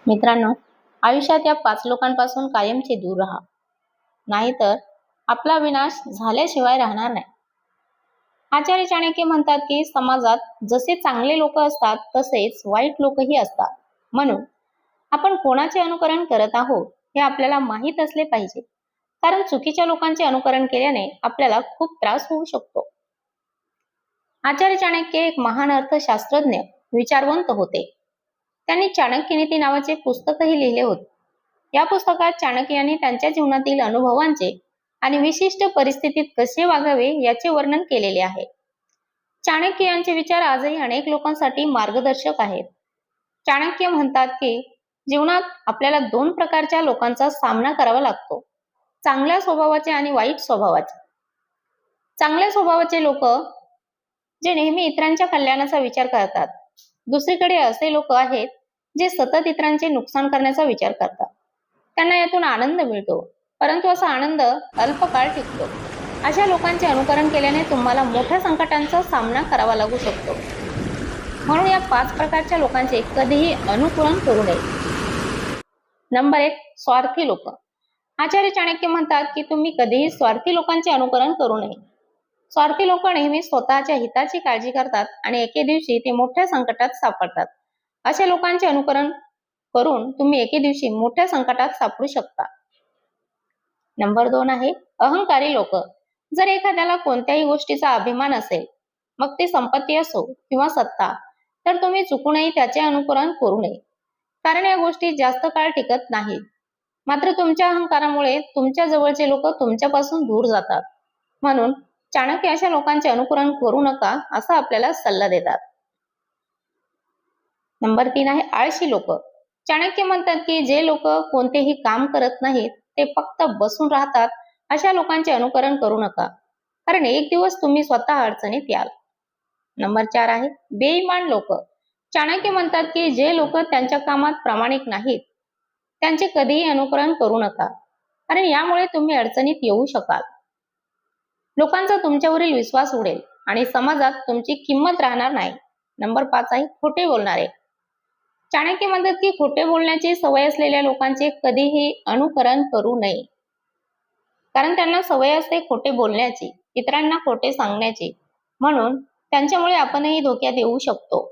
मित्रांनो, आयुष्यात या 5 लोकांपासून कायमचे दूर राहा, नाहीतर आपला विनाश झाल्याशिवाय राहणार नाही. आचार्य चाणक्य म्हणतात की समाजात जसे चांगले लोक असतात तसेच वाईट लोकही असतात. म्हणून आपण कोणाचे अनुकरण करत आहोत हे आपल्याला माहीत असले पाहिजे, कारण चुकीच्या लोकांचे अनुकरण केल्याने आपल्याला खूप त्रास होऊ शकतो. आचार्य चाणक्य एक महान अर्थशास्त्रज्ञ, विचारवंत होते. त्यांनी चाणक्यनीती नावाचे पुस्तकही लिहिले होते. या पुस्तकात चाणक्य यांनी त्यांच्या जीवनातील अनुभवांचे आणि विशिष्ट परिस्थितीत कसे वागावे याचे वर्णन केलेले आहे. चाणक्य यांचे विचार आजही अनेक लोकांसाठी मार्गदर्शक आहेत. चाणक्य म्हणतात की जीवनात आपल्याला 2 प्रकारच्या लोकांचा सामना करावा लागतो, चांगल्या स्वभावाचे आणि वाईट स्वभावाचे. चांगल्या स्वभावाचे लोक जे नेहमी इतरांच्या कल्याणाचा विचार करतात. दुसरीकडे असे लोक आहेत जे सतत इतरांचे नुकसान करण्याचा विचार करतात. त्यांना यातून आनंद मिळतो, परंतु असा आनंद अल्पकाळ टिकतो. अशा लोकांचे अनुकरण केल्याने तुम्हाला मोठ्या संकटांचा सामना करावा लागू शकतो. म्हणून या 5 प्रकारच्या लोकांचे कधीही अनुकरण करू नये. नंबर 1, स्वार्थी लोक. आचार्य चाणक्य म्हणतात की तुम्ही कधीही स्वार्थी लोकांचे अनुकरण करू नये. स्वार्थी लोक नेहमी स्वतःच्या हिताची काळजी करतात आणि एके दिवशी ते मोठ्या संकटात सापडतात. अशा लोकांचे अनुकरण करून तुम्ही एके दिवशी मोठ्या संकटात सापडू शकता. नंबर 2 आहे अहंकारी लोक. जर एखाद्याला कोणत्याही गोष्टीचा अभिमान असेल, मग ती संपत्ती असो किंवा सत्ता, तर तुम्ही चुकूनही त्याचे अनुकरण करू नये, कारण या गोष्टी जास्त काळ टिकत नाहीत. मात्र तुमच्या अहंकारामुळे तुमच्या जवळचे लोक तुमच्यापासून दूर जातात. म्हणून चाणक्य अशा लोकांचे अनुकरण करू नका असा आपल्याला सल्ला देतात. नंबर 3 आहे आळशी लोक. चाणक्य म्हणतात की जे लोक कोणतेही काम करत नाहीत, ते फक्त बसून राहतात, अशा लोकांचे अनुकरण करू नका, कारण एक दिवस तुम्ही स्वतः अडचणीत याल. नंबर 4 आहे बेईमान लोक. चाणक्य म्हणतात की जे लोक त्यांच्या कामात प्रामाणिक नाहीत, त्यांचे कधीही अनुकरण करू नका, कारण यामुळे तुम्ही अडचणीत येऊ शकाल. लोकांचा तुमच्यावरील विश्वास उडेल आणि समाजात तुमची किंमत राहणार नाही. नंबर 5 आहे खोटे बोलणारे. चाणक्य म्हणतात की खोटे बोलण्याची सवय असलेल्या लोकांचे कधीही अनुकरण करू नये, कारण त्यांना सवय असते खोटे बोलण्याची, इतरांना खोटे सांगण्याची. म्हणून त्यांच्यामुळे आपणही धोक्यात येऊ शकतो.